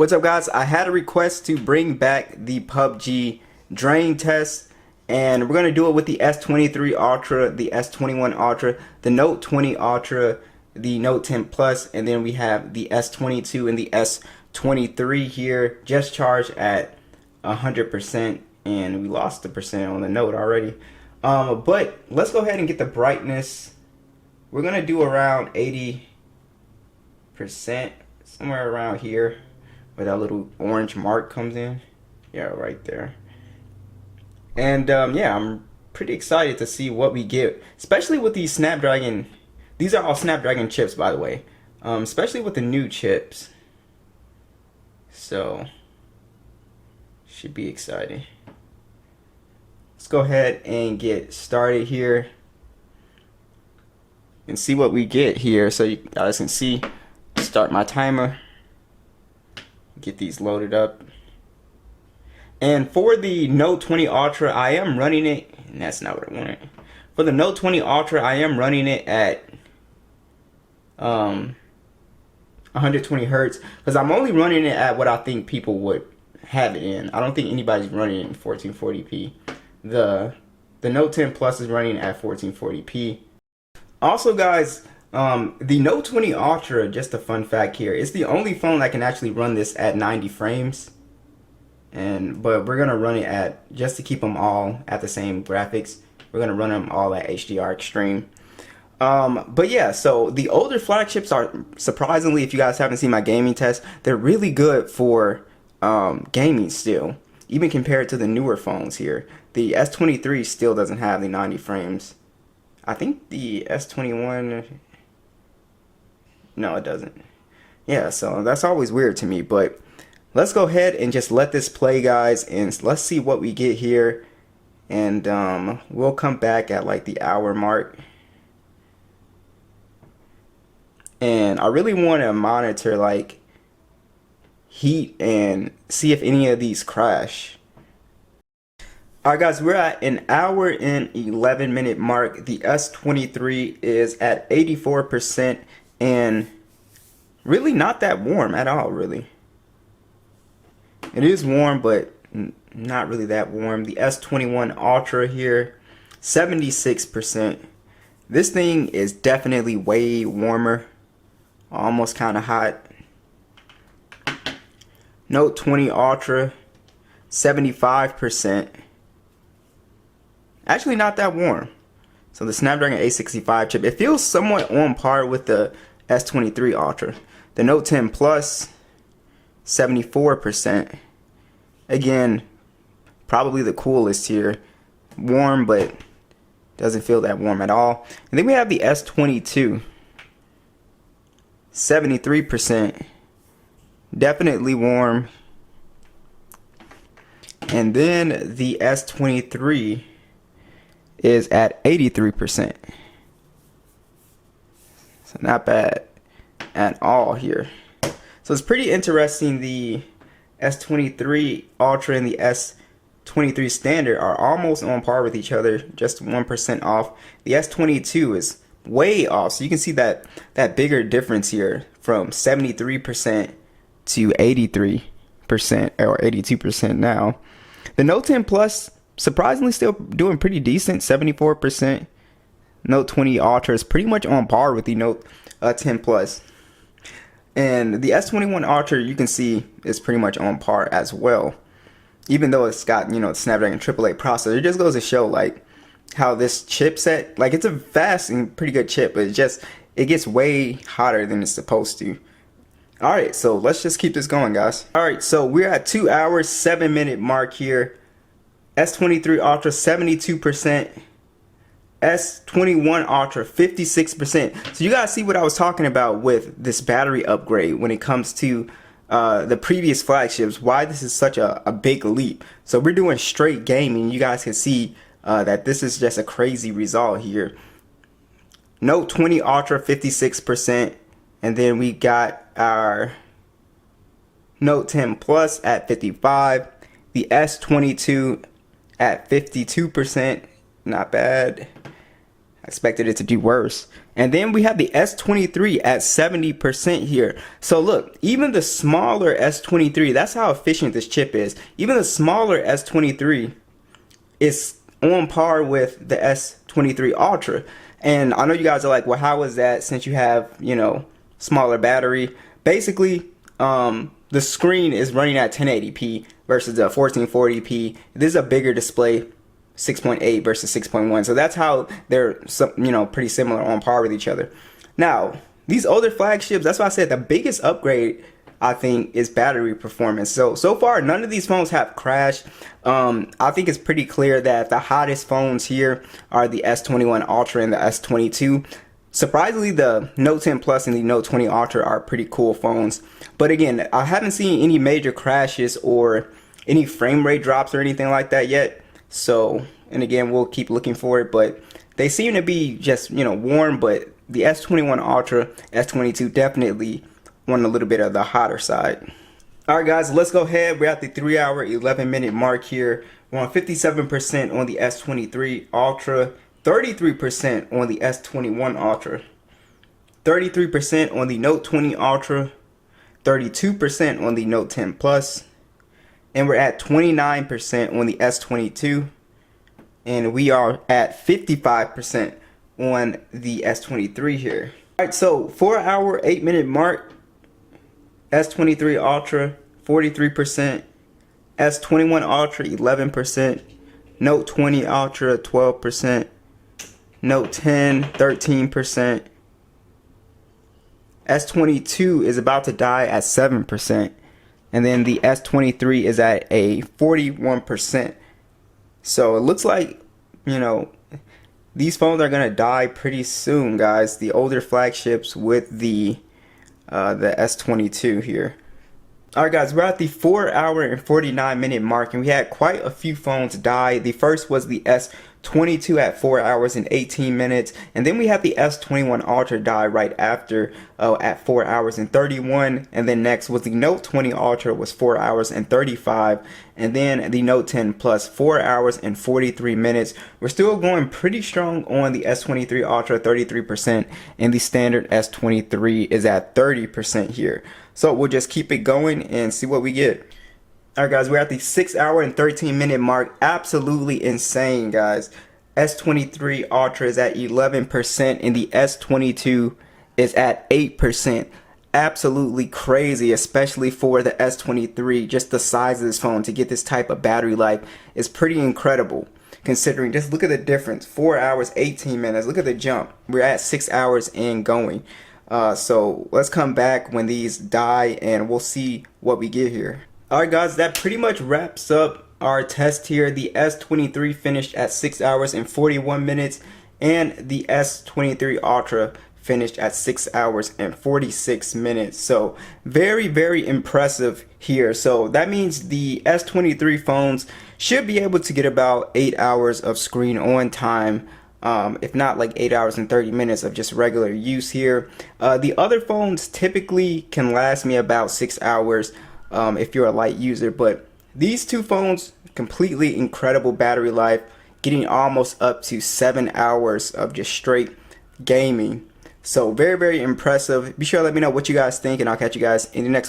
What's up, guys? I had a request to bring back the PUBG drain test, and we're gonna do it with the S23 Ultra, the S21 Ultra, the Note 20 Ultra, the Note 10 Plus, and then we have the S22 and the S23 here, just charged at 100%, and we lost the percent on the Note already. But let's go ahead and get the brightness. We're gonna do around 80%, somewhere around here, where that little orange mark comes in. Yeah, right there. And yeah, I'm pretty excited to see what we get, especially with these Snapdragon. These are all Snapdragon chips, by the way, especially with the new chips. So should be exciting. Let's go ahead and get started here and see what we get here, so you guys can see. Start my timer. Get these loaded up. And for the Note 20 Ultra, I am running it, and that's not what I wanted. For the Note 20 Ultra, I am running it at 120 hertz, because I'm only running it at what I think people would have it in. I don't think anybody's running it in 1440p. The Note 10 Plus is running at 1440p. Also, guys, the Note 20 Ultra, just a fun fact here, it's the only phone that can actually run this at 90 frames. But we're gonna run it at, just to keep them all at the same graphics, we're gonna run them all at HDR Extreme. But yeah, so the older flagships are, surprisingly, if you guys haven't seen my gaming test, they're really good for gaming still, even compared to the newer phones here. The S23 still doesn't have the 90 frames. I think the S21, no, it doesn't. Yeah, so that's always weird to me, but let's go ahead and just let this play, guys, and let's see what we get here. And we'll come back at like the hour mark. And I really want to monitor like heat and see if any of these crash. Alright, guys, we're at an hour and 11-minute mark. The S23 is at 84%, and really not that warm at all, really. It is warm, but not really that warm. The S21 Ultra here, 76%. This thing is definitely way warmer, almost kind of hot. Note 20 Ultra, 75%. Actually not that warm. So the Snapdragon 865 chip, it feels somewhat on par with the S23 Ultra. The Note 10 Plus, 74%. Again, probably the coolest here. Warm, but doesn't feel that warm at all. And then we have the S22, 73%. Definitely warm. And then the S23 is at 83%. So not bad at all here. So it's pretty interesting. The S23 Ultra and the S23 Standard are almost on par with each other, just 1% off. The S22 is way off, so you can see that bigger difference here from 73% to 83% or 82% now. The Note 10 Plus, surprisingly, still doing pretty decent, 74%. Note 20 Ultra is pretty much on par with the Note 10 Plus. And the S21 Ultra, you can see, is pretty much on par as well. Even though it's got, the Snapdragon AAA processor, it just goes to show, like, how this chipset, like, it's a fast and pretty good chip, but it gets way hotter than it's supposed to. Alright, so let's just keep this going, guys. Alright, so we're at 2 hours, 7-minute mark here. S23 Ultra, 72%. S21 Ultra, 56%. So you guys see what I was talking about with this battery upgrade when it comes to the previous flagships, why this is such a big leap. So we're doing straight gaming. You guys can see that this is just a crazy result here. Note 20 Ultra, 56%. And then we got our Note 10 Plus at 55%. The S22 at 52%. Not bad. I expected it to do worse. And then we have the S23 at 70% here. So look, even the smaller S23, that's how efficient this chip is. Even the smaller S23 is on par with the S23 Ultra. And I know you guys are like, well, how is that since you have, you know, smaller battery? Basically, the screen is running at 1080p versus the 1440p. This is a bigger display, 6.8 versus 6.1. So that's how they're, you know, pretty similar, on par with each other. Now, these older flagships, that's why I said the biggest upgrade, I think, is battery performance. So far, none of these phones have crashed. I think it's pretty clear that the hottest phones here are the S21 Ultra and the S22. Surprisingly, the Note 10 Plus and the Note 20 Ultra are pretty cool phones. But again, I haven't seen any major crashes or any frame rate drops or anything like that yet. So, and again, we'll keep looking for it, but they seem to be just, you know, warm. But the S21 Ultra, S22 definitely on a little bit of the hotter side. Alright guys, let's go ahead. We're at the 3 hour 11-minute mark here. We're on 57% on the S23 Ultra, 33% on the S21 Ultra, 33% on the Note 20 Ultra, 32% on the Note 10 Plus, and we're at 29% on the S22, and we are at 55% on the S23 here. Alright, so 4 hour 8-minute mark, S23 Ultra 43%, S21 Ultra 11%, Note 20 Ultra 12%, Note 10 13%, S22 is about to die at 7%, and then the S23 is at a 41%. So it looks like, you know, these phones are gonna die pretty soon, guys. The older flagships with the S22 here. Alright guys, we're at the 4 hour and 49-minute mark, and we had quite a few phones die. The first was the S22 at 4 hours and 18 minutes, and then we had the S21 Ultra die right after at 4 hours and 31, and then next was the Note 20 Ultra was 4 hours and 35, and then the Note 10 Plus 4 hours and 43 minutes. We're still going pretty strong on the S23 Ultra, 33%, and the standard S23 is at 30% here. So we'll just keep it going and see what we get. Alright guys, we're at the 6 hour and 13-minute mark. Absolutely insane, guys. S23 Ultra is at 11% and the S22 is at 8%. Absolutely crazy, especially for the S23. Just the size of this phone to get this type of battery life is pretty incredible. Considering, just look at the difference. 4 hours, 18 minutes. Look at the jump. We're at 6 hours and going. So let's come back when these die and we'll see what we get here. Alright guys, that pretty much wraps up our test here. The S23 finished at 6 hours and 41 minutes and the S23 Ultra finished at 6 hours and 46 minutes. So very, very impressive here. So that means the S23 phones should be able to get about 8 hours of screen on time. If not like 8 hours and 30 minutes of just regular use here. The other phones typically can last me about 6 hours if you're a light user, but these two phones, completely incredible battery life, getting almost up to 7 hours of just straight gaming. So very, very impressive. Be sure to let me know what you guys think, and I'll catch you guys in the next one.